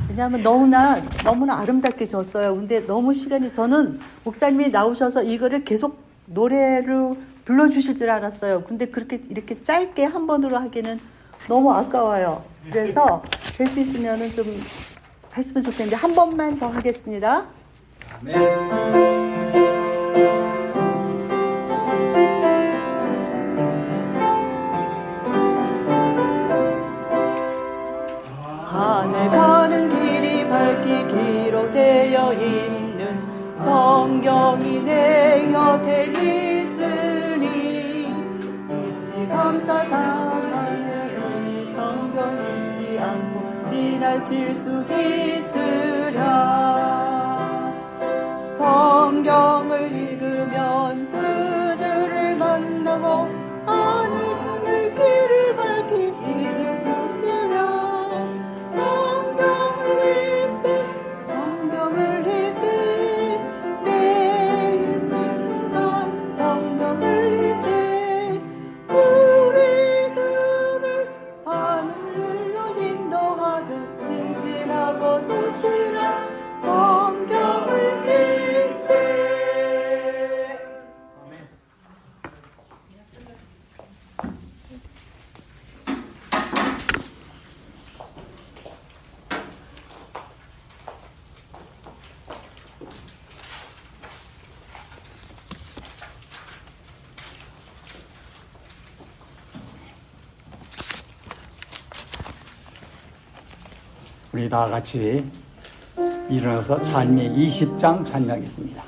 왜냐하면 너무나 아름답게 졌어요. 근데 너무 저는 목사님이 나오셔서 이거를 계속 노래로 불러주실 줄 알았어요. 근데 이렇게 짧게 한 번으로 하기는 너무 아까워요. 그래서 될 수 있으면은 좀 했으면 좋겠는데 한 번만 더 하겠습니다. 하늘 가는 길이 밝기 기록되어 있는 성경이 내 곁에 있으니 잊지 감사 자만을 이 성경 잊지 않고 지나칠 수 있으랴. 성경을 읽으면 그 주를 만나고 하늘 길을 밝히 잊을 수 있으랴. 성경을 일세 매일 읽으라. 성경을 일세 우리들을 하늘로 인도하듯 진실하고 진실한 성경을 일세. 우리 다 같이 일어나서 찬미 20장 찬미하겠습니다.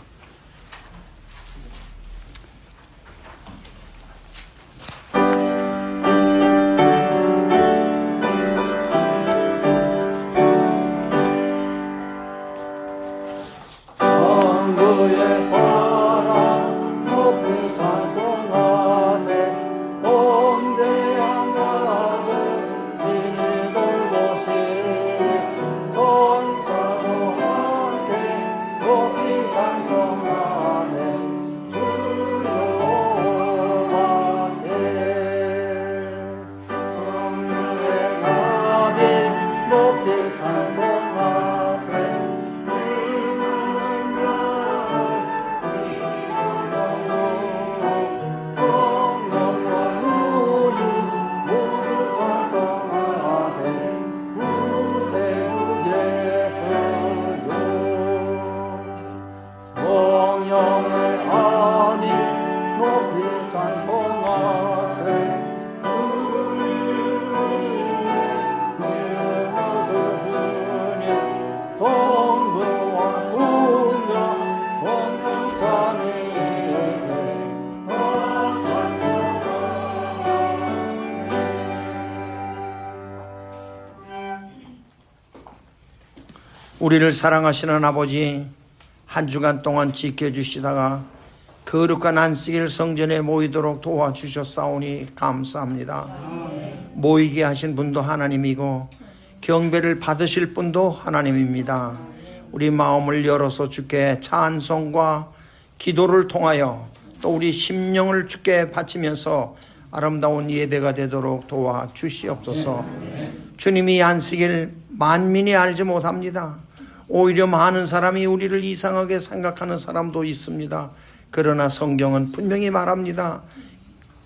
우리를 사랑하시는 아버지, 한 주간 동안 지켜주시다가 거룩한 안식일 성전에 모이도록 도와주셨사오니 감사합니다. 모이게 하신 분도 하나님이고 경배를 받으실 분도 하나님입니다. 우리 마음을 열어서 주께 찬송과 기도를 통하여 또 우리 심령을 주께 바치면서 아름다운 예배가 되도록 도와주시옵소서. 주님이 안식일 만민이 알지 못합니다. 오히려 많은 사람이 우리를 이상하게 생각하는 사람도 있습니다. 그러나 성경은 분명히 말합니다.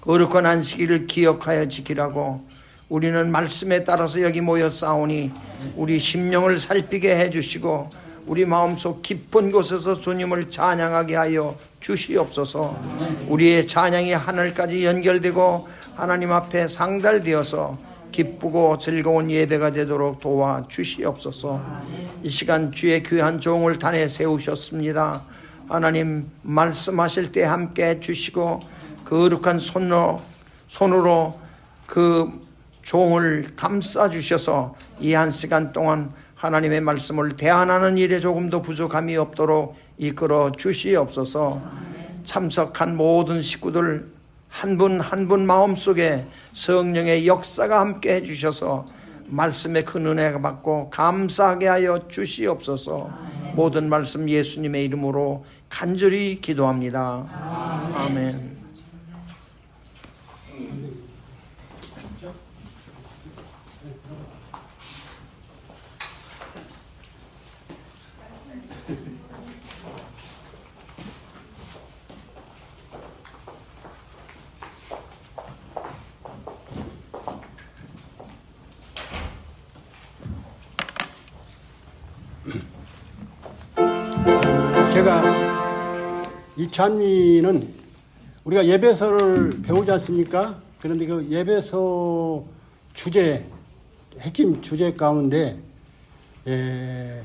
거룩한 안식일을 기억하여 지키라고. 우리는 말씀에 따라서 여기 모여 싸우니 우리 심령을 살피게 해주시고 우리 마음속 깊은 곳에서 주님을 찬양하게 하여 주시옵소서. 우리의 찬양이 하늘까지 연결되고 하나님 앞에 상달되어서 기쁘고 즐거운 예배가 되도록 도와주시옵소서. 이 시간 주의 귀한 종을 단에 세우셨습니다. 하나님 말씀하실 때 함께 해주시고 거룩한 손으로 그 종을 감싸주셔서 이 한 시간 동안 하나님의 말씀을 대안하는 일에 조금도 부족함이 없도록 이끌어 주시옵소서. 참석한 모든 식구들 한 분 한 분 마음속에 성령의 역사가 함께 해주셔서 말씀의 큰 은혜가 받고 감사하게 하여 주시옵소서. 모든 말씀 예수님의 이름으로 간절히 기도합니다. 아멘. 제가 이 찬미는 우리가 예배서를 배우지 않습니까? 그런데 그 예배서 주제, 핵심 주제 가운데 그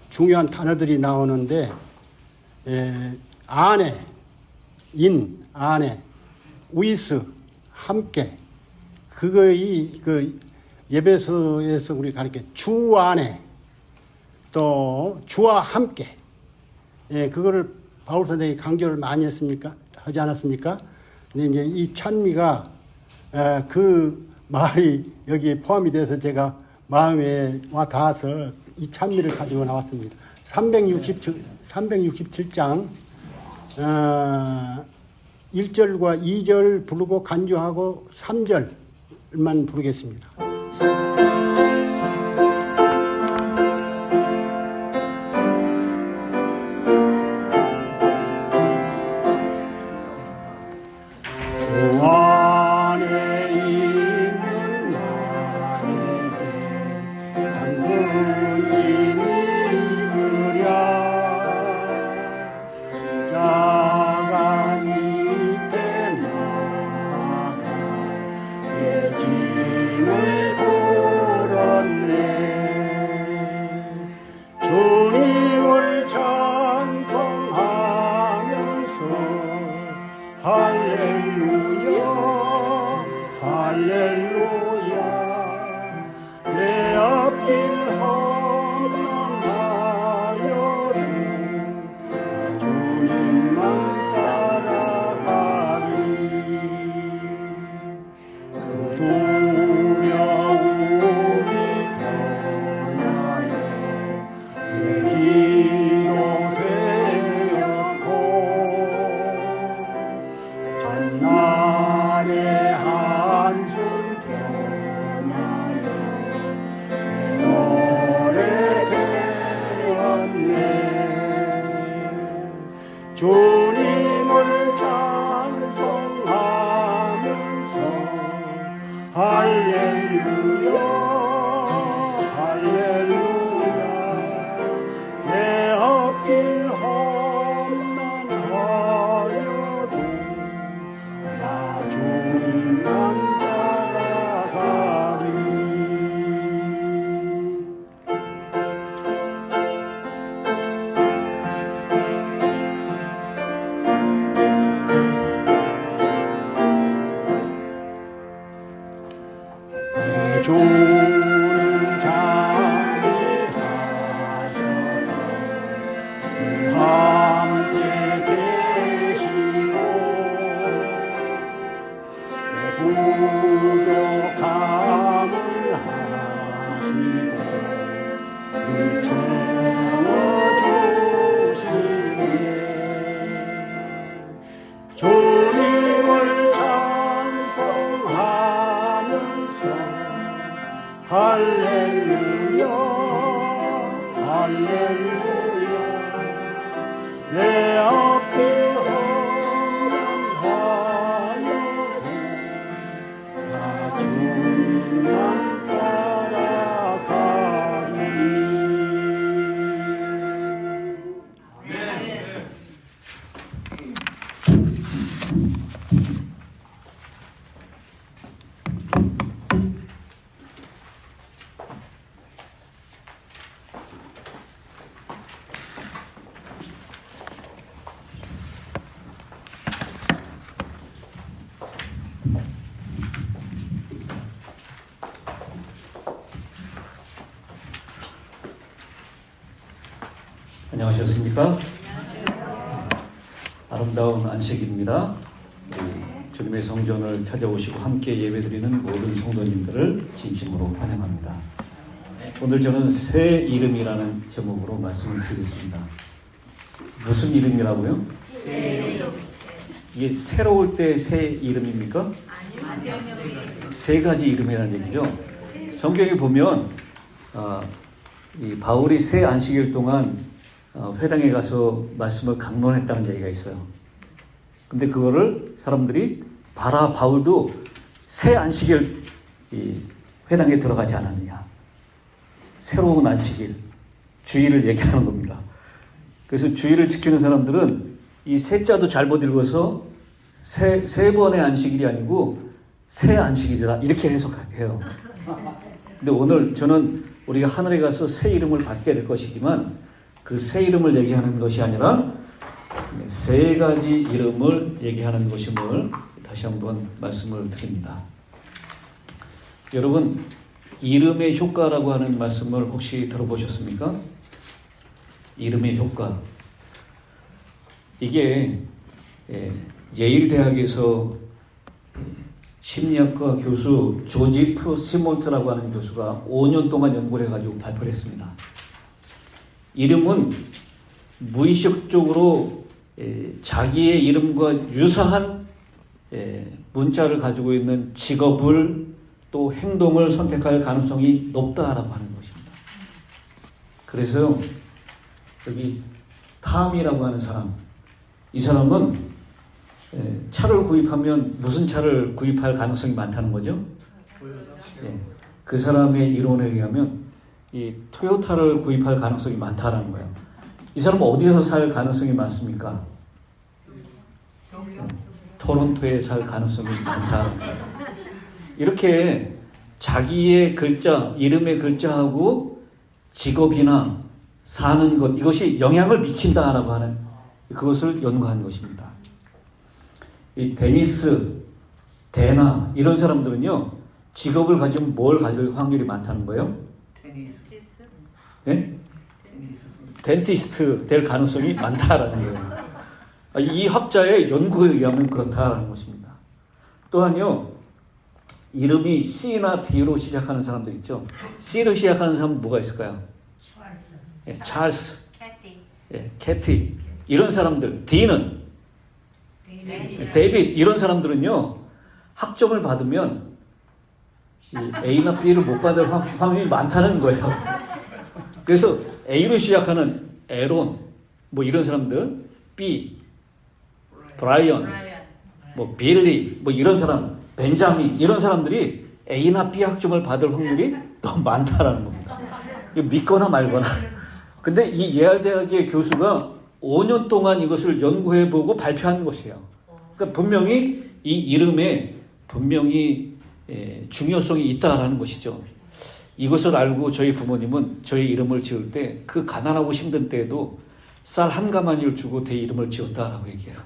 중요한 단어들이 나오는데 안에, 안에, 위스, 함께, 그거의 그 예배서에서 우리 가르쳐 주 안에 또 주와 함께, 그거를 바울 선생이 강조를 많이 하지 않았습니까? 근데 이제 이 찬미가 그 말이 여기에 포함이 돼서 제가 마음에 와 닿아서 이 찬미를 가지고 나왔습니다. 367장 1절과 2절 부르고 간주하고 3절만 부르겠습니다. 주님을 찬송하면서 할렐루야 할렐루야 내 앞길 험난하여도 나 주님만 따라가리. 주는 자비하셔서 함께 계시고 부족함을 하시고 늘 채워주시네. 주님을 찬송하면서 할렐루야 할렐루야 내 앞길 험난하여도 나 주님만 따라가리. 안녕하셨습니까? 아름다운 안식입니다. 주님의 성전을 찾아오시고 함께 예배드리는 모든 성도님들을 진심으로 환영합니다. 오늘 저는 새 이름이라는 제목으로 말씀을 드리겠습니다. 무슨 이름이라고요? 이게 새로울 때 새 이름입니까? 세 가지 이름이라는 얘기죠. 성경에 보면 이 바울이 새 안식일 동안 회당에 가서 말씀을 강론했다는 얘기가 있어요. 근데 그거를 사람들이 바라 바울도 새 안식일 이 회당에 들어가지 않았느냐. 새로운 안식일, 주일을 얘기하는 겁니다. 그래서 주의를 지키는 사람들은 이 세자도 잘못 읽어서 세 번의 안식일이 아니고 새 안식일이다 이렇게 해석해요. 근데 오늘 저는 우리가 하늘에 가서 새 이름을 받게 될 것이지만 그 새 이름을 얘기하는 것이 아니라 세 가지 이름을 얘기하는 것임을 다시 한번 말씀을 드립니다. 여러분, 이름의 효과라고 하는 말씀을 혹시 들어보셨습니까? 이름의 효과. 이게 예일대학에서 심리학과 교수 조지프 시몬스라고 하는 교수가 5년 동안 연구를 해가지고 발표를 했습니다. 이름은 무의식적으로 자기의 이름과 유사한 문자를 가지고 있는 직업을 또 행동을 선택할 가능성이 높다라고 하는 것입니다. 그래서 여기 탐이라고 하는 사람, 이 사람은 차를 구입하면 무슨 차를 구입할 가능성이 많다는 거죠? 그 사람의 이론에 의하면 이 토요타를 구입할 가능성이 많다라는 거예요. 이 사람은 어디서 살 가능성이 많습니까? 토론토에 살 가능성이 많다는 거예요. 이렇게 자기의 글자, 이름의 글자하고 직업이나 사는 것, 이것이 영향을 미친다라고 하는 그것을 연구한 것입니다. 이 데니스, 데나 이런 사람들은요, 직업을 가지면 뭘 가질 확률이 많다는 거예요? 네? 덴티스트 될 가능성이 많다라는 거예요. 이 학자의 연구에 의하면 그렇다라는 것입니다. 또한요, 이름이 C나 D로 시작하는 사람들 있죠. C로 시작하는 사람은 뭐가 있을까요? 찰스, 캐티 이런 사람들. D는 데이빗 이런 사람들은요, 학점을 받으면 A나 B를 못 받을 확률이 많다는 거예요. 그래서 A로 시작하는 에론 뭐 이런 사람들, B, 브라이언, 뭐 빌리 뭐 이런 사람, 벤자민 이런 사람들이 A나 B 학점을 받을 확률이 더 많다라는 겁니다. 이거 믿거나 말거나. 근데 이 예알대학의 교수가 5년 동안 이것을 연구해보고 발표한 것이에요. 그러니까 분명히 이 이름에 분명히 중요성이 있다라는 것이죠. 이것을 알고 저희 부모님은 저희 이름을 지을 때 그 가난하고 힘든 때에도 쌀 한 가마니를 주고 내 이름을 지었다라고 얘기해요.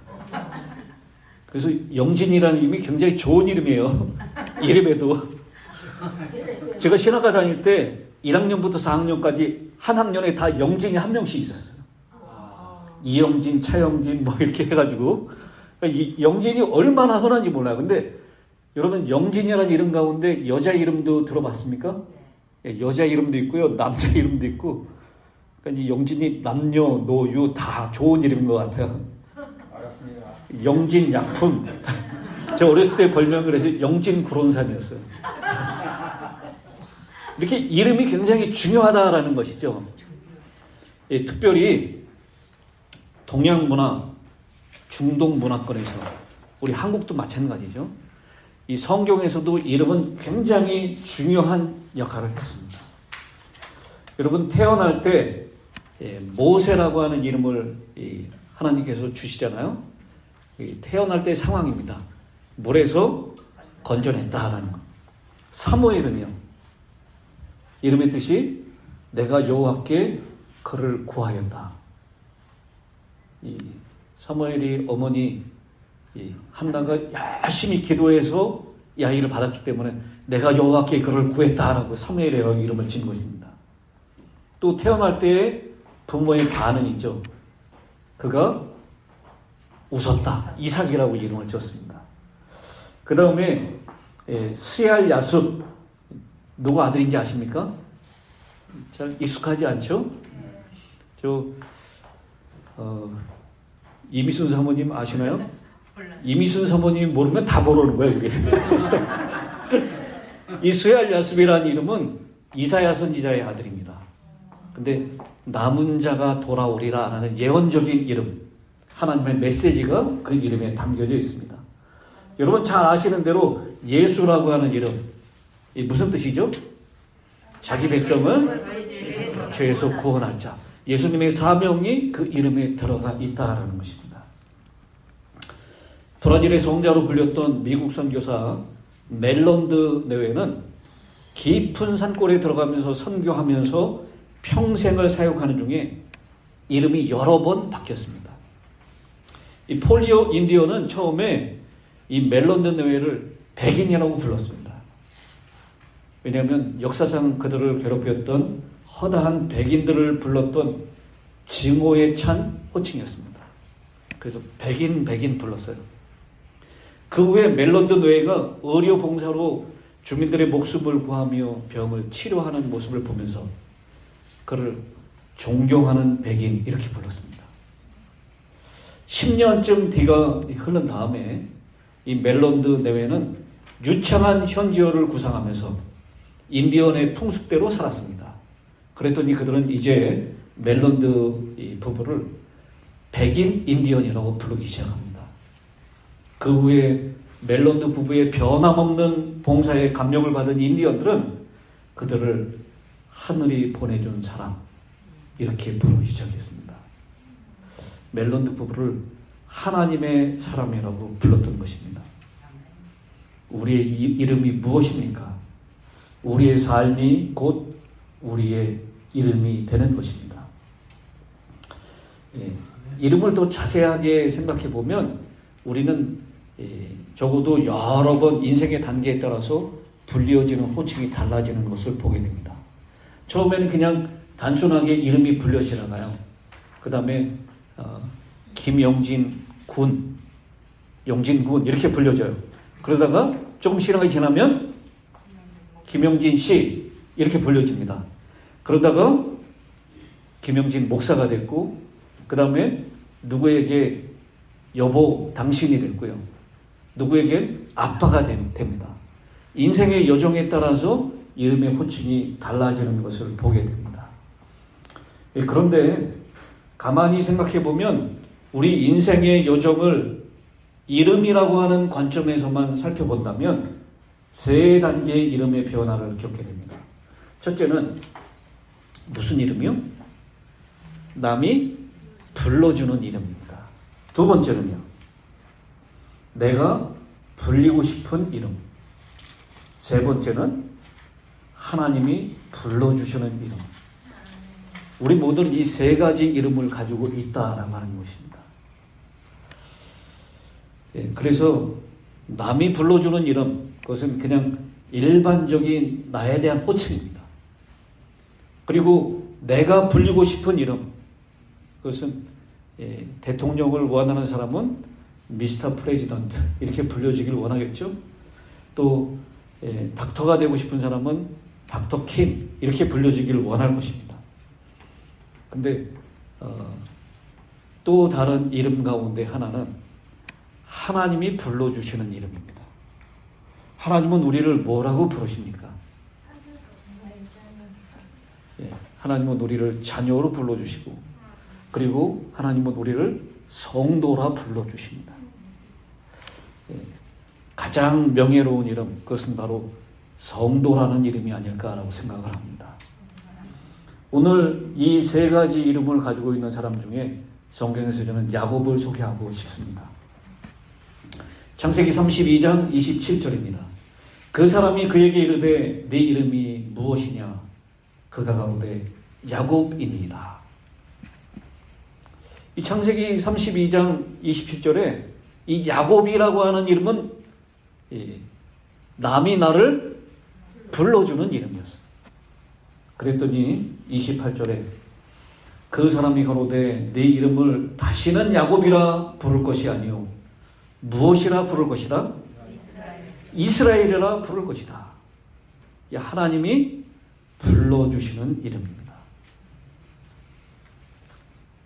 그래서 영진이라는 이름이 굉장히 좋은 이름이에요. 이름에도. 제가 신학과 다닐 때 1학년부터 4학년까지 한 학년에 다 영진이 한 명씩 있었어요. 이영진, 차영진 뭐 이렇게 해가지고 이 영진이 얼마나 흔한지 몰라요. 근데 여러분 영진이라는 이름 가운데 여자 이름도 들어봤습니까? 여자 이름도 있고요, 남자 이름도 있고. 그러니까 이 영진이 남녀, 노유 다 좋은 이름인 것 같아요. 알았습니다. 영진 약품. 제가 어렸을 때 별명을 해서 영진 구론산이었어요. 이렇게 이름이 굉장히 중요하다라는 것이죠. 예, 특별히 동양 문화, 중동 문화권에서 우리 한국도 마찬가지죠. 이 성경에서도 이름은 굉장히 중요한 역할을 했습니다. 여러분 태어날 때 모세라고 하는 이름을 하나님께서 주시잖아요. 태어날 때의 상황입니다. 물에서 건져냈다라는 것. 사무엘은요, 이름의 뜻이 내가 여호와께 그를 구하였다. 이 사무엘이 어머니 한나가 열심히 기도해서 이 아이를 받았기 때문에 내가 여호와께 그를 구했다라고 사무엘의 이름을 지은 것입니다. 또 태어날 때의 부모의 반응이 있죠. 그가 웃었다. 이삭이라고 이름을 지었습니다. 그 다음에 스얄 야숲 누구 아들인지 아십니까? 잘 익숙하지 않죠? 이미순 사모님 아시나요? 이미순 사모님 모르면 다 모르는 거예요, 이게. 이 스얄 야숲이라는 이름은 이사야 선지자의 아들입니다. 근데 남은 자가 돌아오리라 라는 예언적인 이름, 하나님의 메시지가 그 이름에 담겨져 있습니다. 여러분 잘 아시는 대로 예수라고 하는 이름, 이 무슨 뜻이죠? 자기 백성을 죄에서 구원할 자. 예수님의 사명이 그 이름에 들어가 있다라는 것입니다. 브라질의 성자로 불렸던 미국 선교사 멜론드 네웨는 깊은 산골에 들어가면서 선교하면서 평생을 사역하는 중에 이름이 여러 번 바뀌었습니다. 이 폴리오 인디언은 처음에 이 멜론드 네웨를 백인이라고 불렀습니다. 왜냐하면 역사상 그들을 괴롭혔던 허다한 백인들을 불렀던 증오에 찬 호칭이었습니다. 그래서 백인 불렀어요. 그 후에 멜론드 네웨가 의료 봉사로 주민들의 목숨을 구하며 병을 치료하는 모습을 보면서 그를 존경하는 백인 이렇게 불렀습니다. 10년쯤 뒤가 흐른 다음에 이 멜론드 네웨는 유창한 현지어를 구상하면서 인디언의 풍습대로 살았습니다. 그랬더니 그들은 이제 멜론드 부부를 백인 인디언이라고 부르기 시작합니다. 그 후에 멜론드 부부의 변함없는 봉사에 감명을 받은 인디언들은 그들을 하늘이 보내준 사람 이렇게 부르기 시작했습니다. 멜론드 부부를 하나님의 사람이라고 불렀던 것입니다. 우리의 이름이 무엇입니까? 우리의 삶이 곧 우리의 이름이 되는 것입니다. 이름을 더 자세하게 생각해 보면 우리는 적어도 여러 번 인생의 단계에 따라서 불리어지는 호칭이 달라지는 것을 보게 됩니다. 처음에는 그냥 단순하게 이름이 불려 지나가요. 그 다음에 김영진 군, 영진군 이렇게 불려져요. 그러다가 조금 시간이 지나면 김영진 씨 이렇게 불려집니다. 그러다가 김영진 목사가 됐고 그 다음에 누구에게 여보 당신이 됐고요. 누구에게 아빠가 됩니다. 인생의 여정에 따라서 이름의 호칭이 달라지는 것을 보게 됩니다. 그런데 가만히 생각해 보면 우리 인생의 여정을 이름이라고 하는 관점에서만 살펴본다면 세 단계의 이름의 변화를 겪게 됩니다. 첫째는 무슨 이름이요? 남이 불러주는 이름입니다. 두 번째는요, 내가 불리고 싶은 이름. 세 번째는 하나님이 불러주시는 이름. 우리 모두는 이 세 가지 이름을 가지고 있다라고 하는 것입니다. 그래서 남이 불러주는 이름, 그것은 그냥 일반적인 나에 대한 호칭입니다. 그리고 내가 불리고 싶은 이름, 그것은 대통령을 원하는 사람은 미스터 프레지던트 이렇게 불려지길 원하겠죠. 또 닥터가 되고 싶은 사람은 닥터 킴 이렇게 불려지길 원할 것입니다. 근데 또 다른 이름 가운데 하나는 하나님이 불러주시는 이름입니다. 하나님은 우리를 뭐라고 부르십니까? 하나님은 우리를 자녀로 불러주시고, 그리고 하나님은 우리를 성도라 불러주십니다. 가장 명예로운 이름, 그것은 바로 성도라는 이름이 아닐까라고 생각을 합니다. 오늘 이 세 가지 이름을 가지고 있는 사람 중에 성경에서 저는 야곱을 소개하고 싶습니다. 창세기 32장 27절입니다. 그 사람이 그에게 이르되 네 이름이 무엇이냐? 그가 가로되 야곱이니이다. 이 창세기 32장 27절에 이 야곱이라고 하는 이름은 남이 나를 불러주는 이름이었어요. 그랬더니 28절에 그 사람이 가로되 네 이름을 다시는 야곱이라 부를 것이 아니요 무엇이라 부를 것이다? 이스라엘이라 부를 것이다. 하나님이 불러주시는 이름입니다.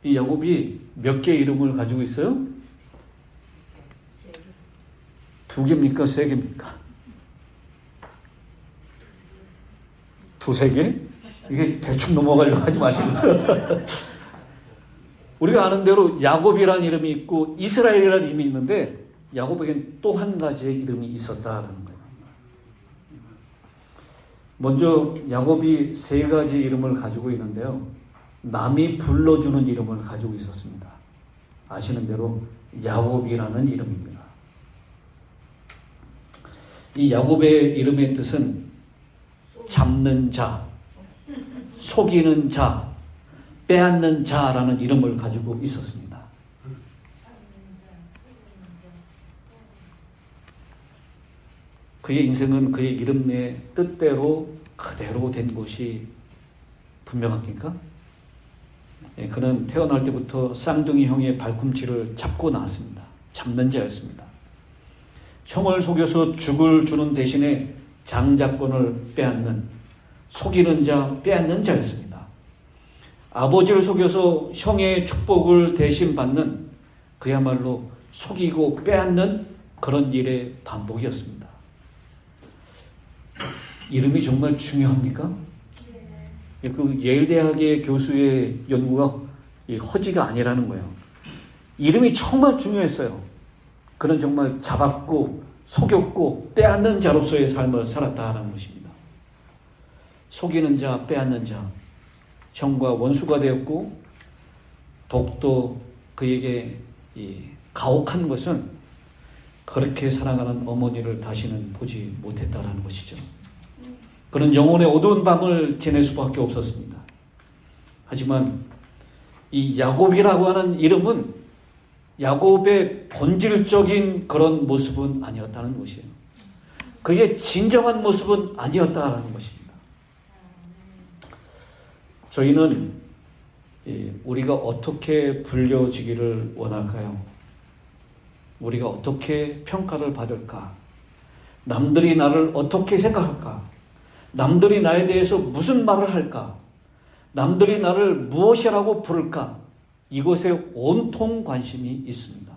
이 야곱이 몇 개의 이름을 가지고 있어요? 2개입니까? 3개입니까? 2-3개? 이게 대충 넘어가려고 하지 마시고 우리가 아는 대로 야곱이라는 이름이 있고 이스라엘이라는 이름이 있는데 야곱에겐 또 한 가지의 이름이 있었다는 거예요. 먼저 야곱이 3가지 이름을 가지고 있는데요. 남이 불러주는 이름을 가지고 있었습니다. 아시는 대로 야곱이라는 이름입니다. 이 야곱의 이름의 뜻은 잡는 자, 속이는 자, 빼앗는 자라는 이름을 가지고 있었습니다. 그의 인생은 그의 이름의 뜻대로 그대로 된 것이 분명합니까? 그는 태어날 때부터 쌍둥이 형의 발꿈치를 잡고 나왔습니다. 잡는 자였습니다. 형을 속여서 죽을 주는 대신에 장자권을 빼앗는, 속이는 자, 빼앗는 자였습니다. 아버지를 속여서 형의 축복을 대신 받는, 그야말로 속이고 빼앗는 그런 일의 반복이었습니다. 이름이 정말 중요합니까? 그 예일대학의 교수의 연구가 허지가 아니라는 거예요. 이름이 정말 중요했어요. 그는 정말 잡았고 속였고 빼앗는 자로서의 삶을 살았다라는 것입니다. 속이는 자, 빼앗는 자, 형과 원수가 되었고 더욱더 그에게 가혹한 것은 그렇게 사랑하는 어머니를 다시는 보지 못했다라는 것이죠. 그는 영혼의 어두운 밤을 지낼 수밖에 없었습니다. 하지만 이 야곱이라고 하는 이름은 야곱의 본질적인 그런 모습은 아니었다는 것이에요. 그의 진정한 모습은 아니었다는 것입니다. 저희는 우리가 어떻게 불려지기를 원할까요? 우리가 어떻게 평가를 받을까? 남들이 나를 어떻게 생각할까? 남들이 나에 대해서 무슨 말을 할까? 남들이 나를 무엇이라고 부를까? 이것에 온통 관심이 있습니다.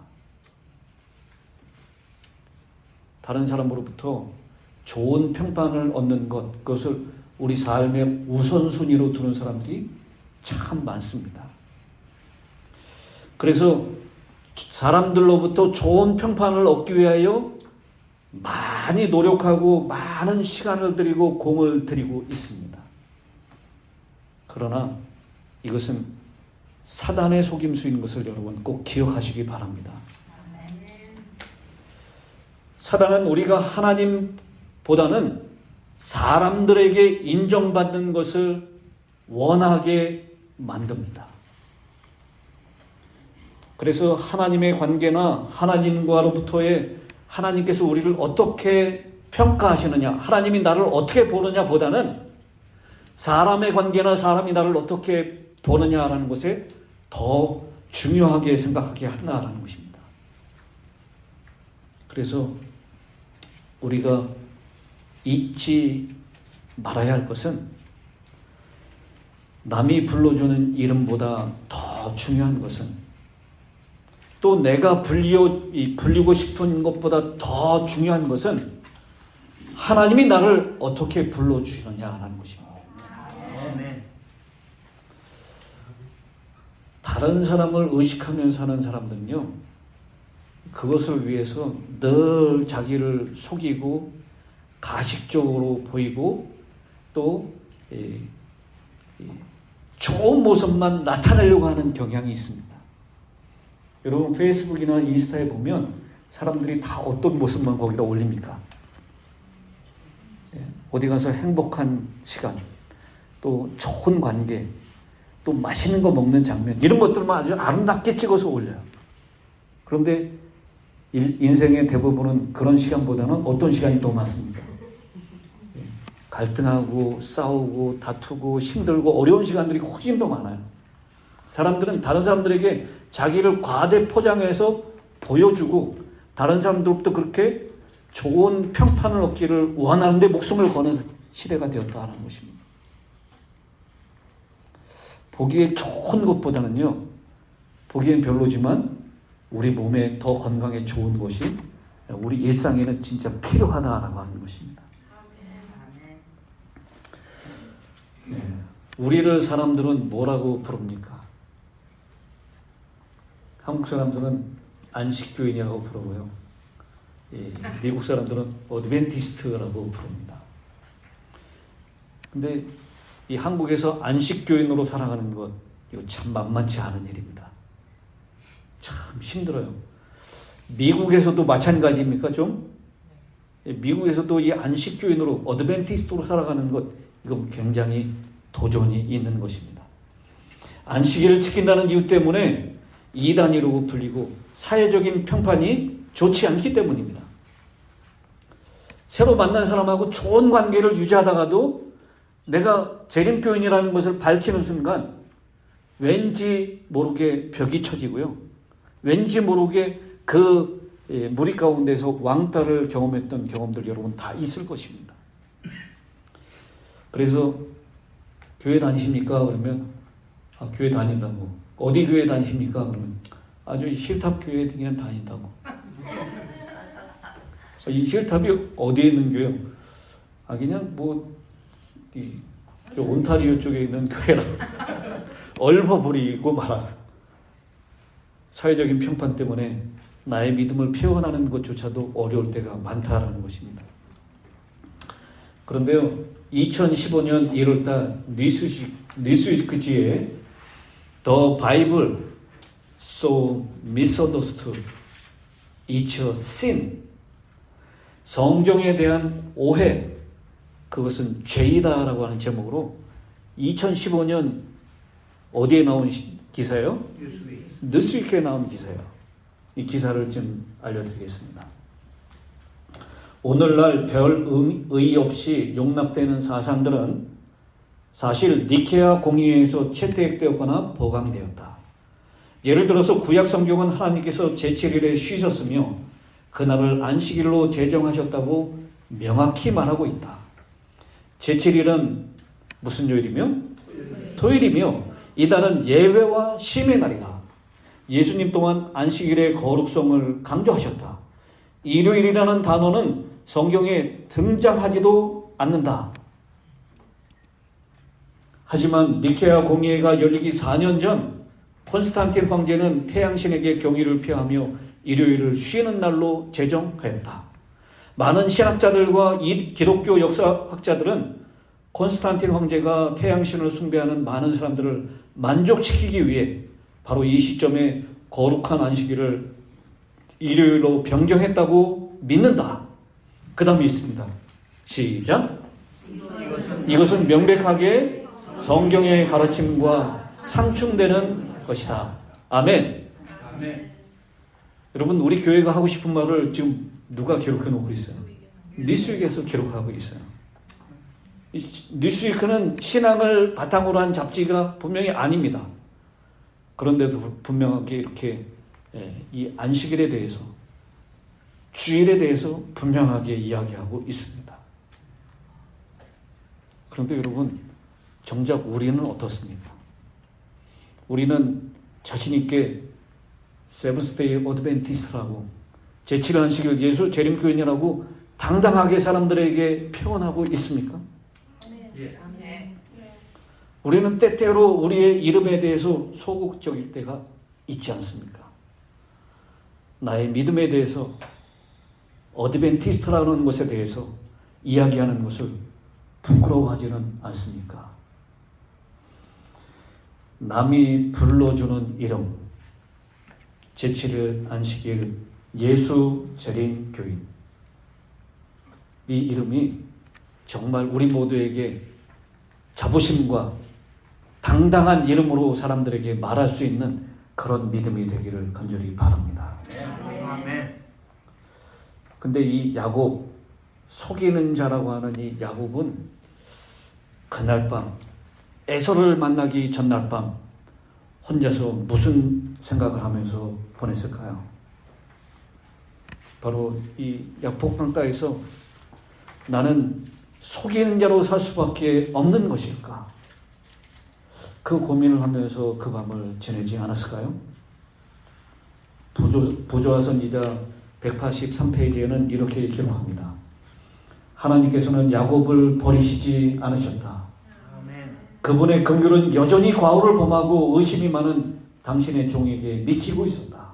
다른 사람으로부터 좋은 평판을 얻는 것, 그것을 우리 삶의 우선순위로 두는 사람들이 참 많습니다. 그래서 사람들로부터 좋은 평판을 얻기 위하여 많이 노력하고 많은 시간을 들이고 공을 들이고 있습니다. 그러나 이것은 사단의 속임수인 것을 여러분 꼭 기억하시기 바랍니다. 사단은 우리가 하나님보다는 사람들에게 인정받는 것을 원하게 만듭니다. 그래서 하나님의 관계나 하나님과로부터의 하나님께서 우리를 어떻게 평가하시느냐, 하나님이 나를 어떻게 보느냐 보다는 사람의 관계나 사람이 나를 어떻게 보느냐라는 것에 더 중요하게 생각하게 한다라는 것입니다. 그래서 우리가 잊지 말아야 할 것은 남이 불러주는 이름보다 더 중요한 것은 또 내가 불리고 싶은 것보다 더 중요한 것은 하나님이 나를 어떻게 불러주시느냐라는 것입니다. 다른 사람을 의식하며 사는 사람들은요, 그것을 위해서 늘 자기를 속이고 가식적으로 보이고 또 좋은 모습만 나타내려고 하는 경향이 있습니다. 여러분 페이스북이나 인스타에 보면 사람들이 다 어떤 모습만 거기다 올립니까? 어디 가서 행복한 시간, 또 좋은 관계, 또 맛있는 거 먹는 장면, 이런 것들만 아주 아름답게 찍어서 올려요. 그런데 인생의 대부분은 그런 시간보다는 어떤 시간이 더 많습니까? 갈등하고 싸우고 다투고 힘들고 어려운 시간들이 훨씬 더 많아요. 사람들은 다른 사람들에게 자기를 과대 포장해서 보여주고 다른 사람들로부터 그렇게 좋은 평판을 얻기를 원하는데 목숨을 거는 시대가 되었다는 것입니다. 보기에 좋은 것보다는요, 보기엔 별로지만 우리 몸에 더 건강에 좋은 것이 우리 일상에는 진짜 필요하다라고 하는 것입니다. 네. 우리를 사람들은 뭐라고 부릅니까? 한국 사람들은 안식교인이라고 부르고요. 미국 사람들은 어드벤티스트라고 부릅니다. 근데 이 한국에서 안식교인으로 살아가는 것, 이거 참 만만치 않은 일입니다. 참 힘들어요. 미국에서도 마찬가지입니까 좀? 미국에서도 이 안식교인으로 어드벤티스트로 살아가는 것 이거 굉장히 도전이 있는 것입니다. 안식일을 지킨다는 이유 때문에 이단이라고 불리고 사회적인 평판이 좋지 않기 때문입니다. 새로 만난 사람하고 좋은 관계를 유지하다가도 내가 재림교인이라는 것을 밝히는 순간 왠지 모르게 벽이 쳐지고요. 왠지 모르게 그 무리 가운데서 왕따를 경험했던 경험들 여러분 다 있을 것입니다. 그래서 교회 다니십니까? 그러면 교회 다닌다고. 어디 교회 다니십니까? 그러면 아주 힐탑 교회 그냥 다닌다고. 이 힐탑이 어디에 있는 교회요? 그냥 온타리오 쪽에 있는 교회라. 얼버무리고 말아. 사회적인 평판 때문에 나의 믿음을 표현하는 것조차도 어려울 때가 많다라는 것입니다. 그런데요, 2015년 1월달 뉴스위크지에 The Bible So Misunderstood, It's a Sin, 성경에 대한 오해, 그것은 죄이다라고 하는 제목으로 2015년 어디에 나온 기사예요? 뉴스위크에 나온 기사예요. 이 기사를 좀 알려드리겠습니다. 오늘날 별 의의 없이 용납되는 사상들은 사실 니케아 공의회에서 채택되었거나 보강되었다. 예를 들어서 구약 성경은 하나님께서 제7일에 쉬셨으며 그날을 안식일로 제정하셨다고 명확히 말하고 있다. 제7일은 무슨 요일이며? 토요일이며 이날은 예외와 쉼의 날이다. 예수님 또한 안식일의 거룩성을 강조하셨다. 일요일이라는 단어는 성경에 등장하지도 않는다. 하지만 니케아 공의회가 열리기 4년 전 콘스탄틴 황제는 태양신에게 경의를 표하며 일요일을 쉬는 날로 제정하였다. 많은 신학자들과 기독교 역사학자들은 콘스탄틴 황제가 태양신을 숭배하는 많은 사람들을 만족시키기 위해 바로 이 시점에 거룩한 안식일을 일요일로 변경했다고 믿는다. 그 다음에 있습니다. 시작. 이것은 명백하게 성경의 가르침과 상충되는 것이다. 아멘. 아멘. 여러분, 우리 교회가 하고 싶은 말을 지금 누가 기록해 놓고 있어요? 뉴스위크에서 기록하고 있어요. 뉴스위크는 신앙을 바탕으로 한 잡지가 분명히 아닙니다. 그런데도 분명하게 이렇게 이 안식일에 대해서, 주일에 대해서 분명하게 이야기하고 있습니다. 그런데 여러분, 정작 우리는 어떻습니까? 우리는 자신있게 세븐스데이 어드벤티스트라고 제7일 안식일 예수 재림교인이라고 당당하게 사람들에게 표현하고 있습니까? 우리는 때때로 우리의 이름에 대해서 소극적일 때가 있지 않습니까? 나의 믿음에 대해서, 어드벤티스트라는 것에 대해서 이야기하는 것을 부끄러워하지는 않습니까? 남이 불러주는 이름, 제7일 안식일 예수 재림교인, 이 이름이 정말 우리 모두에게 자부심과 당당한 이름으로 사람들에게 말할 수 있는 그런 믿음이 되기를 간절히 바랍니다. 아멘. 근데 이 야곱, 속이는 자라고 하는 이 야곱은 그날 밤, 에서를 만나기 전날 밤 혼자서 무슨 생각을 하면서 보냈을까요? 바로 이 야복 땅가에서 나는 속이는 자로 살 수밖에 없는 것일까? 그 고민을 하면서 그 밤을 지내지 않았을까요? 보조화선 183페이지에는 이렇게 기록합니다. 하나님께서는 야곱을 버리시지 않으셨다. 그분의 긍휼은 여전히 과오를 범하고 의심이 많은 당신의 종에게 미치고 있었다.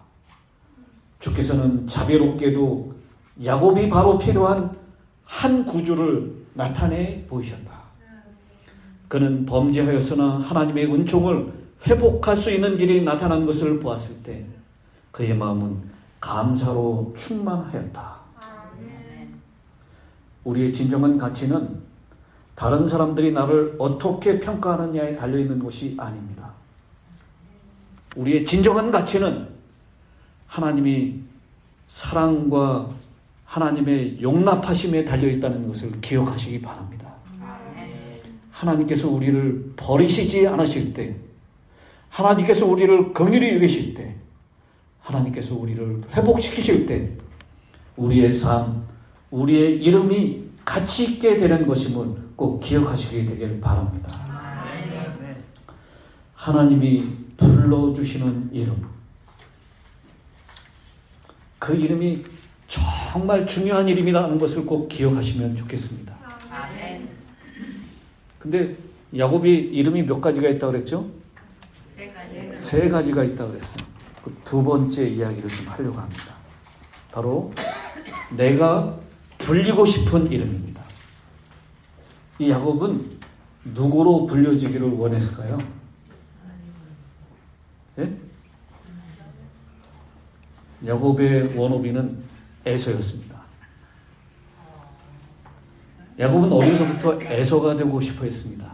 주께서는 자비롭게도 야곱이 바로 필요한 한 구주를 나타내 보이셨다. 그는 범죄하였으나 하나님의 은총을 회복할 수 있는 길이 나타난 것을 보았을 때 그의 마음은 감사로 충만하였다. 우리의 진정한 가치는 다른 사람들이 나를 어떻게 평가하느냐에 달려있는 것이 아닙니다. 우리의 진정한 가치는 하나님이 사랑과 하나님의 용납하심에 달려있다는 것을 기억하시기 바랍니다. 하나님께서 우리를 버리시지 않으실 때, 하나님께서 우리를 긍휼히 여기실 때, 하나님께서 우리를 회복시키실 때 우리의 삶, 우리의 이름이 가치 있게 되는 것임을 꼭 기억하시게 되길 바랍니다. 하나님이 불러주시는 이름, 그 이름이 정말 중요한 이름이라는 것을 꼭 기억하시면 좋겠습니다. 근데 야곱이 이름이 몇 가지가 있다고 그랬죠? 세 가지가 있다고 그랬어요. 그 두 번째 이야기를 좀 하려고 합니다. 바로 내가 불리고 싶은 이름입니다. 이 야곱은 누구로 불려지기를 원했을까요? 네? 야곱의 원호비는 에서였습니다. 야곱은 어려서부터 에서가 되고 싶어 했습니다.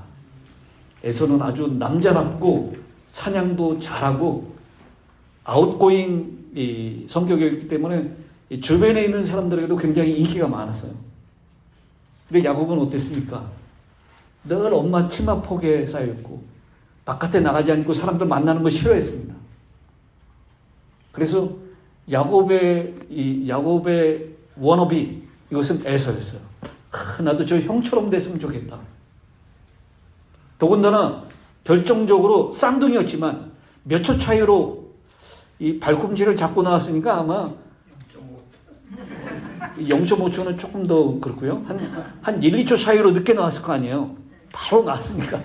에서는 아주 남자답고 사냥도 잘하고 아웃고잉 성격이었기 때문에 주변에 있는 사람들에게도 굉장히 인기가 많았어요. 근데 야곱은 어땠습니까? 늘 엄마 치마 폭에 쌓여있고 바깥에 나가지 않고 사람들 만나는 거 싫어했습니다. 그래서 야곱의 워너비, 이것은 에서였어요. 나도 저 형처럼 됐으면 좋겠다. 더군다나 결정적으로 쌍둥이였지만 몇 초 차이로 이 발꿈치를 잡고 나왔으니까 아마 0.5초는 조금 더 그렇고요. 한 1, 2초 차이로 늦게 나왔을 거 아니에요. 바로 나왔으니까.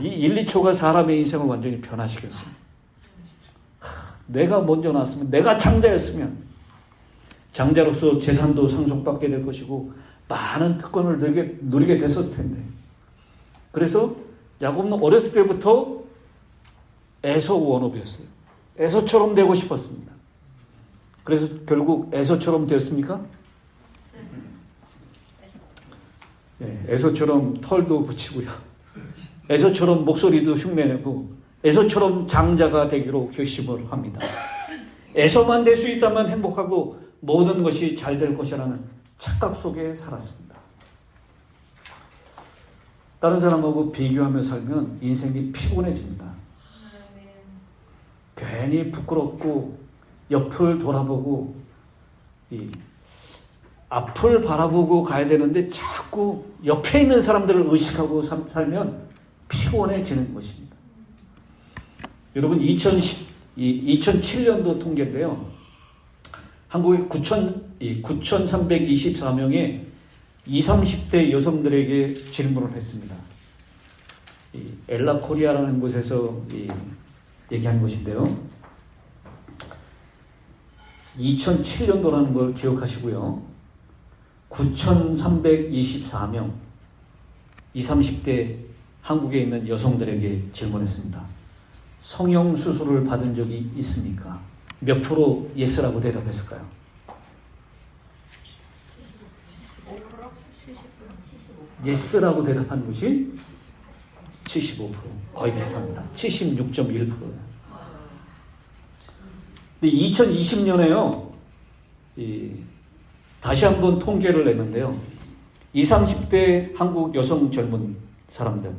이 1, 2초가 사람의 인생을 완전히 변화시켰어요. 내가 먼저 나왔으면, 내가 장자였으면 장자로서 재산도 상속받게 될 것이고 많은 특권을 누리게 됐었을 텐데. 그래서 야곱은 어렸을 때부터 에서 원업이었어요. 에서처럼 되고 싶었습니다. 그래서 결국 에서처럼 되었습니까? 네, 에서처럼 털도 붙이고요. 에서처럼 목소리도 흉내내고 에서처럼 장자가 되기로 결심을 합니다. 에서만 될 수 있다면 행복하고 모든 것이 잘 될 것이라는 착각 속에 살았습니다. 다른 사람하고 비교하며 살면 인생이 피곤해집니다. 괜히 부끄럽고 옆을 돌아보고 앞을 바라보고 가야 되는데 자꾸 옆에 있는 사람들을 의식하고 살면 피곤해지는 것입니다. 여러분 2007년도 통계인데요. 한국의 9,324명의 20, 30대 여성들에게 질문을 했습니다. 엘라 코리아라는 곳에서 얘기한 것인데요. 2007년도라는 걸 기억하시고요. 9,324명 20, 30대 한국에 있는 여성들에게 질문했습니다. 성형수술을 받은 적이 있습니까? 몇 프로 예스라고 대답했을까요? 75%. 예스라고 대답한 것이 75%. 거의 비슷합니다. 76.1%예요. 근데 2020년에요. 다시 한번 통계를 냈는데요. 20, 30대 한국 여성 젊은 사람들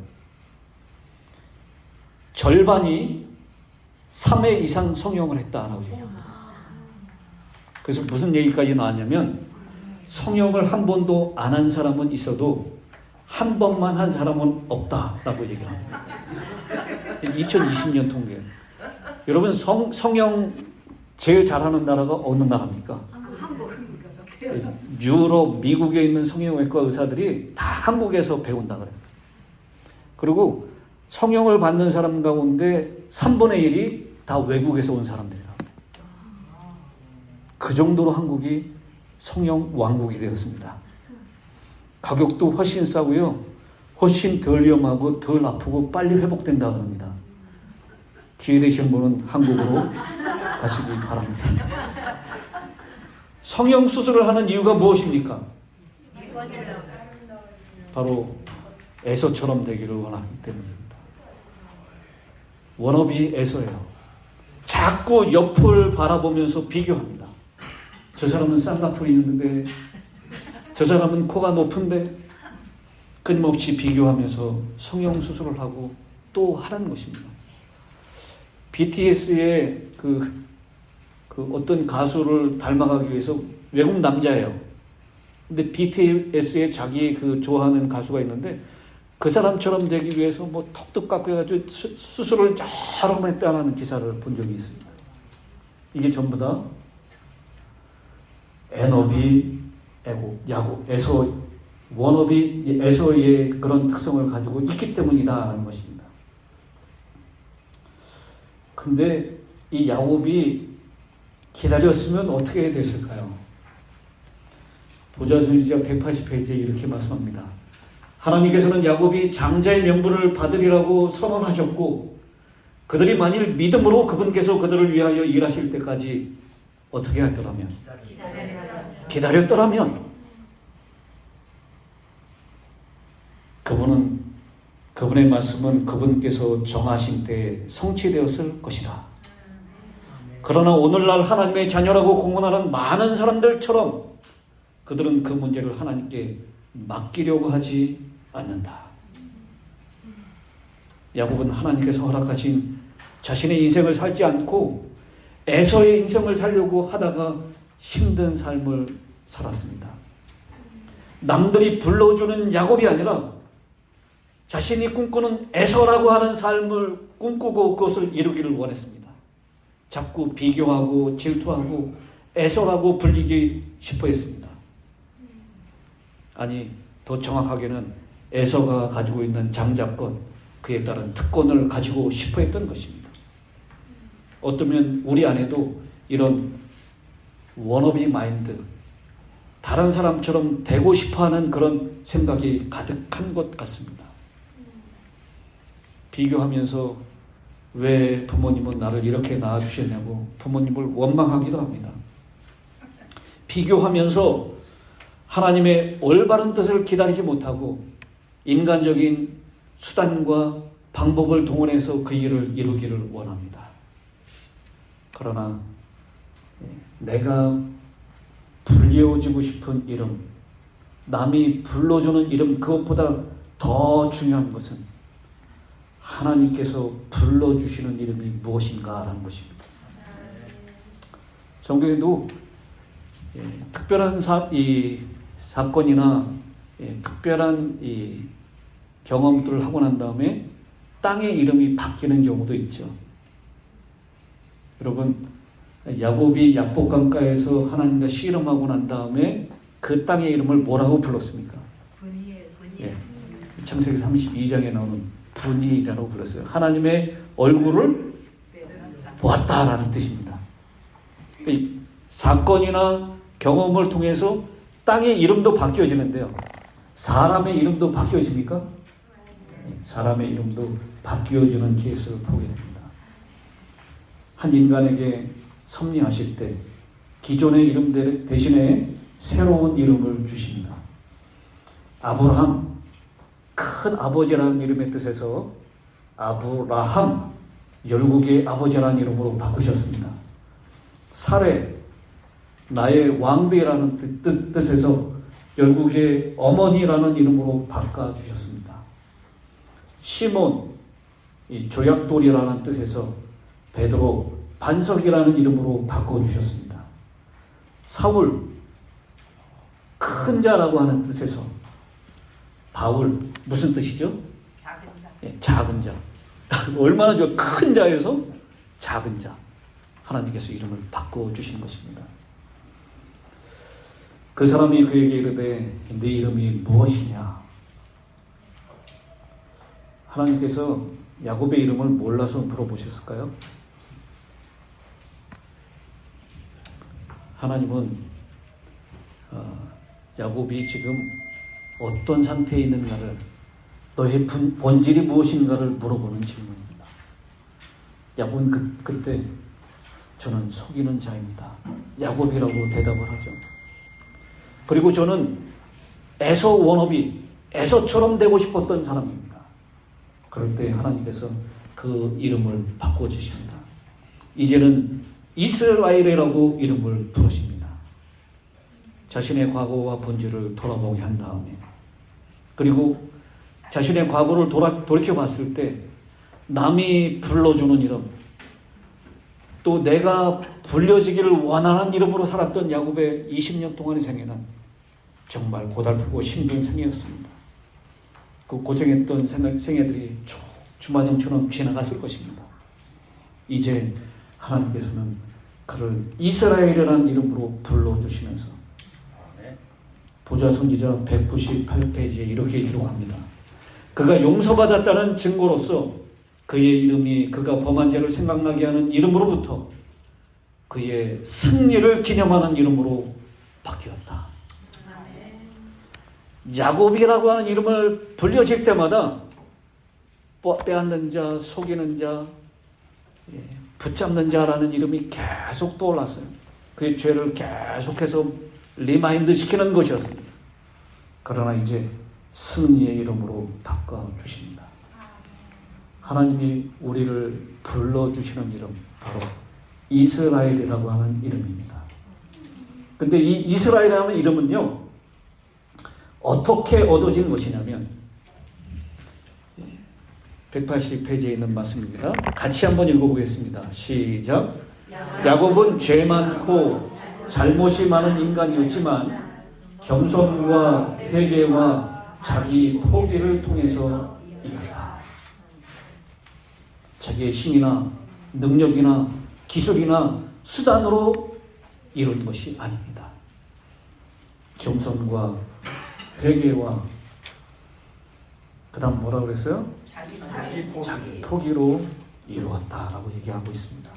절반이 3회 이상 성형을 했다라고 얘기합니다. 그래서 무슨 얘기까지 나왔냐면 성형을 한 번도 안 한 사람은 있어도 한 번만 한 사람은 없다라고 얘기를 합니다. 2020년 통계. 여러분 성형 제일 잘하는 나라가 어느 나라입니까? 유럽, 미국에 있는 성형외과 의사들이 다 한국에서 배운다 그래요. 그리고 성형을 받는 사람 가운데 3분의 1이 다 외국에서 온 사람들이라고. 그 정도로 한국이 성형 왕국이 되었습니다. 가격도 훨씬 싸고요. 훨씬 덜 위험하고 덜 아프고 빨리 회복된다고 합니다. 기회 되신 분은 한국으로 가시기 바랍니다. 성형수술을 하는 이유가 무엇입니까? 바로 에서처럼 되기를 원하기 때문입니다. 워너비 에서예요. 자꾸 옆을 바라보면서 비교합니다. 저 사람은 쌍꺼풀이 있는데, 저 사람은 코가 높은데, 끊임없이 비교하면서 성형수술을 하고 또 하라는 것입니다. BTS의 그 어떤 가수를 닮아가기 위해서 외국 남자예요. 근데 BTS의 자기 좋아하는 가수가 있는데 그 사람처럼 되기 위해서 뭐 턱도 깎고 해가지고 수술을 여러 번 했다는 기사를 본 적이 있습니다. 이게 전부 다 에너비, 야구, 에서, 워너비, 에서의 그런 특성을 가지고 있기 때문이다라는 것입니다. 근데 이 야곱이 기다렸으면 어떻게 됐을까요? 보좌선지자 180페이지에 이렇게 말씀합니다. 하나님께서는 야곱이 장자의 명분을 받으리라고 선언하셨고 그들이 만일 믿음으로 그분께서 그들을 위하여 일하실 때까지 어떻게 했더라면? 기다렸더라면 그분의 말씀은 그분께서 정하신 때에 성취되었을 것이다. 그러나 오늘날 하나님의 자녀라고 공언하는 많은 사람들처럼 그들은 그 문제를 하나님께 맡기려고 하지 않는다. 야곱은 하나님께서 허락하신 자신의 인생을 살지 않고 에서의 인생을 살려고 하다가 힘든 삶을 살았습니다. 남들이 불러주는 야곱이 아니라 자신이 꿈꾸는 에서라고 하는 삶을 꿈꾸고 그것을 이루기를 원했습니다. 자꾸 비교하고 질투하고 에서라고 불리기 싶어 했습니다. 아니, 더 정확하게는 에서가 가지고 있는 장자권, 그에 따른 특권을 가지고 싶어 했던 것입니다. 어쩌면 우리 안에도 이런 워너비 마인드, 다른 사람처럼 되고 싶어하는 그런 생각이 가득한 것 같습니다. 비교하면서 왜 부모님은 나를 이렇게 낳아주셨냐고 부모님을 원망하기도 합니다. 비교하면서 하나님의 올바른 뜻을 기다리지 못하고 인간적인 수단과 방법을 동원해서 그 일을 이루기를 원합니다. 그러나 내가 불리워지고 싶은 이름, 남이 불러주는 이름, 그것보다 더 중요한 것은 하나님께서 불러주시는 이름이 무엇인가라는 것입니다. 성경에도 특별한 사건이나 특별한 경험들을 하고 난 다음에 땅의 이름이 바뀌는 경우도 있죠. 여러분, 야곱이 약복강가에서 하나님과 씨름하고 난 다음에 그 땅의 이름을 뭐라고 불렀습니까? 창세기 32장에 나오는 분이라고 불렀어요. 하나님의 얼굴을 보았다라는 뜻입니다. 이 사건이나 경험을 통해서 땅의 이름도 바뀌어지는데요. 사람의 이름도 바뀌어집니까? 사람의 이름도 바뀌어지는 케이스를 보게 됩니다. 한 인간에게 섭리하실 때 기존의 이름 대신에 새로운 이름을 주십니다. 아브라함, 큰 아버지라는 이름의 뜻에서 아브라함, 열국의 아버지라는 이름으로 바꾸셨습니다. 사레, 나의 왕비라는 뜻에서 열국의 어머니라는 이름으로 바꿔주셨습니다. 시몬, 이 조약돌이라는 뜻에서 베드로, 반석이라는 이름으로 바꿔주셨습니다. 사울, 큰 자라고 하는 뜻에서 바울, 무슨 뜻이죠? 작은 자. 작은 자. 얼마나 좋아. 큰 자에서 작은 자. 하나님께서 이름을 바꿔주신 것입니다. 그 사람이 그에게 이르되 네 이름이 무엇이냐? 하나님께서 야곱의 이름을 몰라서 물어보셨을까요? 하나님은 야곱이 지금 어떤 상태에 있는가를 너의 본질이 무엇인가를 물어보는 질문입니다. 야곱은 그때 저는 속이는 자입니다. 야곱이라고 대답을 하죠. 그리고 저는 에서 워너비, 에서처럼 되고 싶었던 사람입니다. 그럴 때 하나님께서 그 이름을 바꿔주십니다. 이제는 이스라엘이라고 이름을 부르십니다. 자신의 과거와 본질을 돌아보게 한 다음에, 그리고 자신의 과거를 돌이켜 봤을 때 남이 불러주는 이름, 또 내가 불려지기를 원하는 이름으로 살았던 야곱의 20년 동안의 생애는 정말 고달프고 힘든 생애였습니다. 그 고생했던 생애들이 쭉 주마등처럼 지나갔을 것입니다. 이제 하나님께서는 그를 이스라엘이라는 이름으로 불러주시면서 보좌 선지자 198페이지에 이렇게 기록합니다. 그가 용서받았다는 증거로서 그의 이름이 그가 범한 죄를 생각나게 하는 이름으로부터 그의 승리를 기념하는 이름으로 바뀌었다. 야곱이라고 하는 이름을 불려질 때마다 빼앗는 자, 속이는 자, 붙잡는 자라는 이름이 계속 떠올랐어요. 그의 죄를 계속해서 리마인드 시키는 것이었습니다. 그러나 이제 승리의 이름으로 바꿔주십니다. 하나님이 우리를 불러주시는 이름, 바로 이스라엘이라고 하는 이름입니다. 근데 이 이스라엘이라는 이름은요, 어떻게 얻어진 것이냐면 180페이지에 있는 말씀입니다. 같이 한번 읽어보겠습니다. 시작. 야곱은 죄 많고 잘못이 많은 인간이었지만 겸손과 회개와 자기 포기를 통해서 이겼다. 자기의 힘이나 능력이나 기술이나 수단으로 이룬 것이 아닙니다. 겸손과 회개와 그 다음 뭐라 그랬어요? 자기 포기로 이루었다라고 얘기하고 있습니다.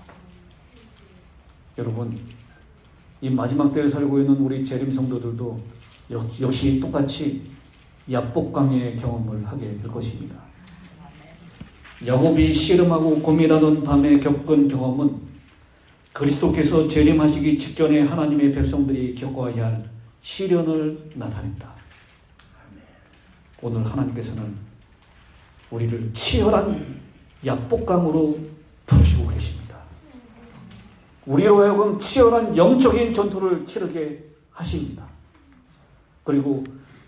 여러분, 이 마지막 때를 살고 있는 우리 재림 성도들도 역시 똑같이 야복강의 경험을 하게 될 것입니다. 야곱이 씨름하고 고민하던 밤에 겪은 경험은 그리스도께서 재림하시기 직전에 하나님의 백성들이 겪어야 할 시련을 나타낸다. 오늘 하나님께서는 우리를 치열한 야복강으로 부르시고 계십니다. 우리로 하여금 치열한 영적인 전투를 치르게 하십니다. 그리고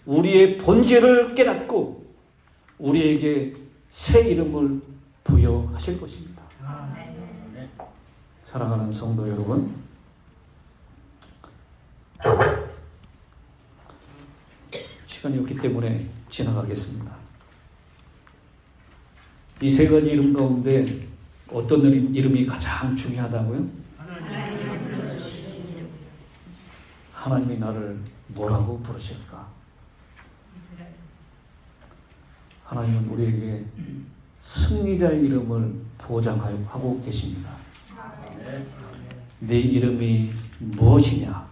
우리의 본질을 깨닫고 우리에게 새 이름을 부여하실 것입니다. 사랑하는 성도 여러분, 시간이 없기 때문에 지나가겠습니다. 이 세 가지 이름 가운데 어떤 이름이 가장 중요하다고요? 하나님이 나를 뭐라고 부르실까? 하나님은 우리에게 승리자의 이름을 보장하고 계십니다. 내 이름이 무엇이냐?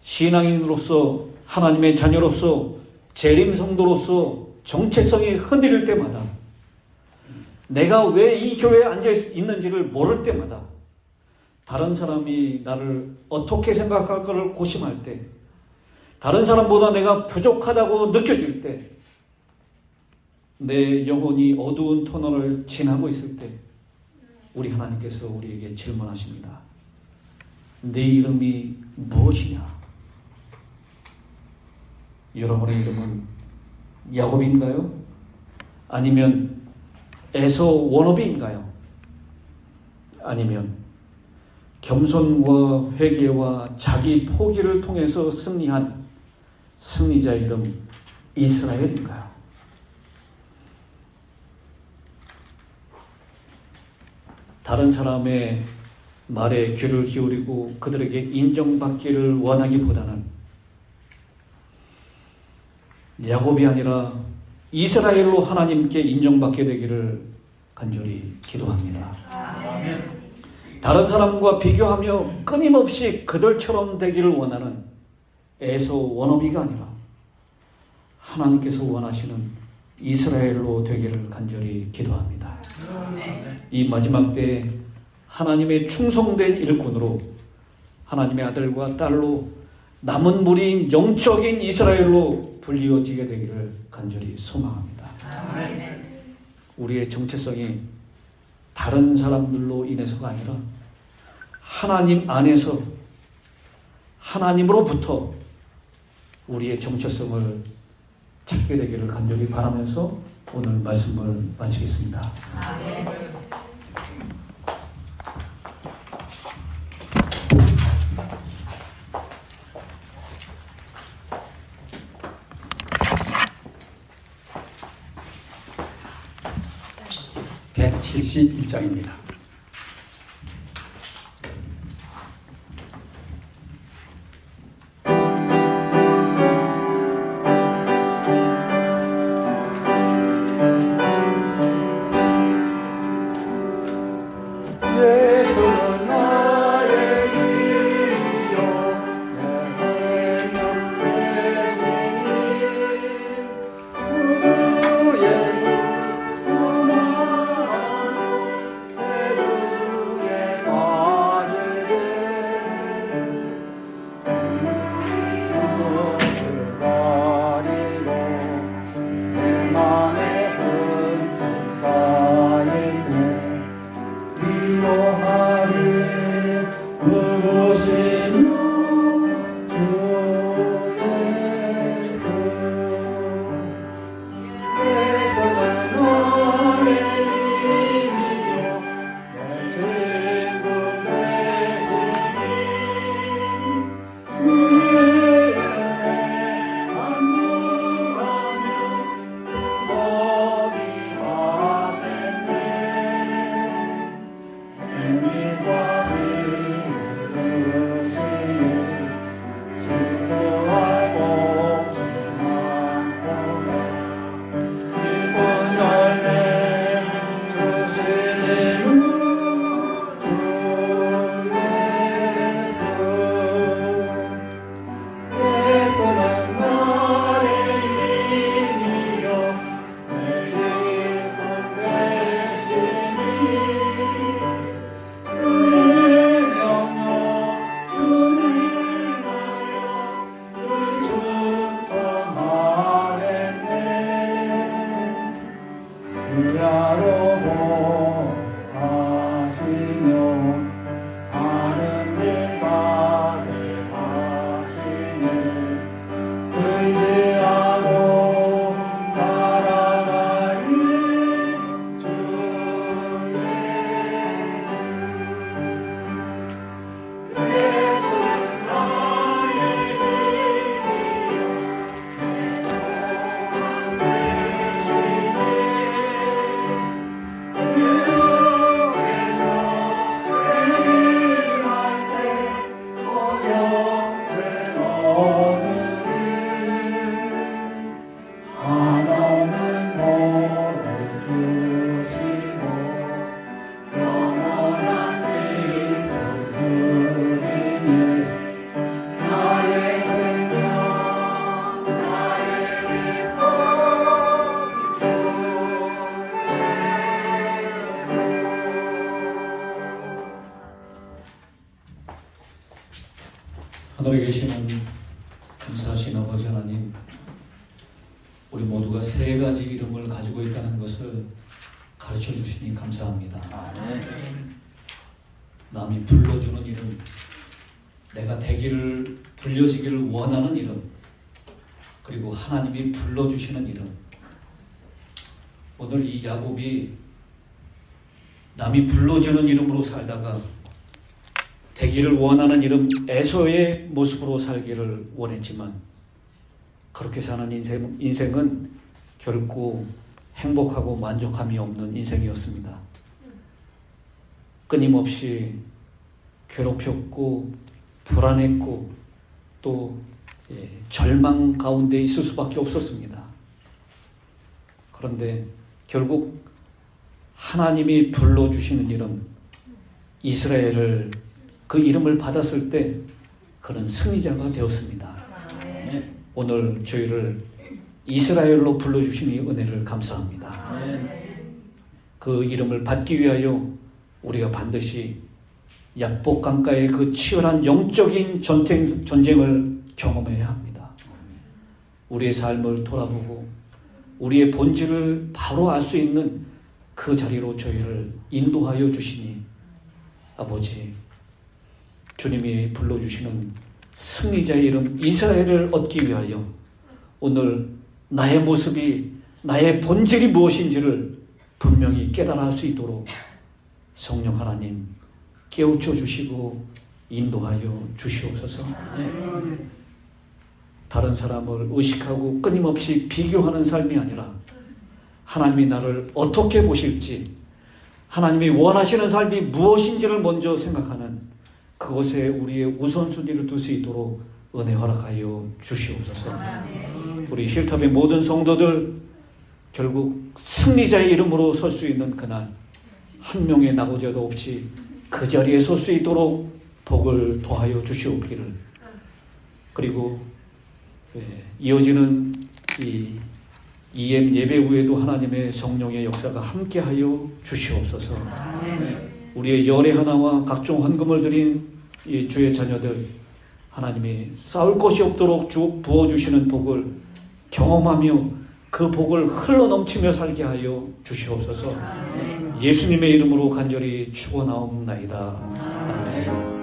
신앙인으로서, 하나님의 자녀로서, 재림성도로서 정체성이 흔들릴 때마다, 내가 왜 이 교회에 앉아 있는지를 모를 때마다, 다른 사람이 나를 어떻게 생각할까를 고심할 때, 다른 사람보다 내가 부족하다고 느껴질 때, 내 영혼이 어두운 터널을 지나고 있을 때 우리 하나님께서 우리에게 질문하십니다. 내 이름이 무엇이냐? 여러분의 이름은 야곱인가요? 아니면 에서 워너비인가요? 아니면 겸손과 회개와 자기 포기를 통해서 승리한 승리자 이름 이스라엘인가요? 다른 사람의 말에 귀를 기울이고 그들에게 인정받기를 원하기보다는 야곱이 아니라 이스라엘로 하나님께 인정받게 되기를 간절히 기도합니다. 다른 사람과 비교하며 끊임없이 그들처럼 되기를 원하는 에서 워너비가 아니라 하나님께서 원하시는 이스라엘로 되기를 간절히 기도합니다. 이 마지막 때에 하나님의 충성된 일꾼으로 하나님의 아들과 딸로 남은 무리인 영적인 이스라엘로 불리워지게 되기를 간절히 소망합니다. 우리의 정체성이 다른 사람들로 인해서가 아니라 하나님 안에서 하나님으로부터 우리의 정체성을 찾게 되기를 간절히 바라면서 오늘 말씀을 마치겠습니다. 네. 171장입니다. 예수는 나의 길이요 내 생명 대신이 우주 예수 나만으로 제주에 가리되 그것을 가리고 내 맘에 흔적 쌓였네. 위로하리 누구시며 주 예수 예수는 나의 힘이요 내 친구 되시니 그의 은혜 간구하며 구속이 받았네. 은혜와 위로주시니 질서와 복심한 공에 기쁜 열매 주시니 주 예수는 나의 힘이요 내 기쁨 되시니 그의 명령 순응하여 그 충성하겠네. 주야로 하시며 하는 일 받게 하시니 의지하고 따라가리 주 예수 나의 힘이요 내 소망 되시니 예수께서 재림할 때 영생 얻으리. 한없는 복을 주시고 영원한 빛을 주시니 나의 생명 나의 기쁨 주 하늘에 계시는 감사하신 아버지 하나님, 우리 모두가 세 가지 이름을 가지고 있다는 것을 가르쳐 주시니 감사합니다. 남이 불러주는 이름, 내가 되기를 불려지기를 원하는 이름, 그리고 하나님이 불러주시는 이름. 오늘 이 야곱이 남이 불러주는 이름으로 살다가 되기를 원하는 이름 에서의 모습으로 살기를 원했지만 그렇게 사는 인생은 결코 행복하고 만족함이 없는 인생이었습니다. 끊임없이 괴롭혔고 불안했고 또 절망 가운데 있을 수밖에 없었습니다. 그런데 결국 하나님이 불러주시는 이름 이스라엘을 그 이름을 받았을 때 그는 승리자가 되었습니다. 오늘 저희를 이스라엘로 불러주시니 은혜를 감사합니다. 그 이름을 받기 위하여 우리가 반드시 약복 강가의 그 치열한 영적인 전쟁을 경험해야 합니다. 우리의 삶을 돌아보고 우리의 본질을 바로 알 수 있는 그 자리로 저희를 인도하여 주시니 아버지, 주님이 불러주시는 승리자의 이름 이스라엘을 얻기 위하여 오늘 나의 모습이, 나의 본질이 무엇인지를 분명히 깨달아 수 있도록 성령 하나님 깨우쳐 주시고 인도하여 주시옵소서. 다른 사람을 의식하고 끊임없이 비교하는 삶이 아니라 하나님이 나를 어떻게 보실지, 하나님이 원하시는 삶이 무엇인지를 먼저 생각하는 그것에 우리의 우선순위를 둘 수 있도록 은혜 허락하여 주시옵소서. 우리 힐탑의 모든 성도들 결국 승리자의 이름으로 설 수 있는 그날, 한 명의 낙오자도 없이 그 자리에 설 수 있도록 복을 더하여 주시옵기를, 그리고 이어지는 이 EM 예배 후에도 하나님의 성령의 역사가 함께하여 주시옵소서. 우리의 열의 하나와 각종 헌금을 드린 이 주의 자녀들, 하나님이 싸울 것이 없도록 부어주시는 복을 경험하며 그 복을 흘러넘치며 살게 하여 주시옵소서. 예수님의 이름으로 간절히 축원하옵나이다. 아멘.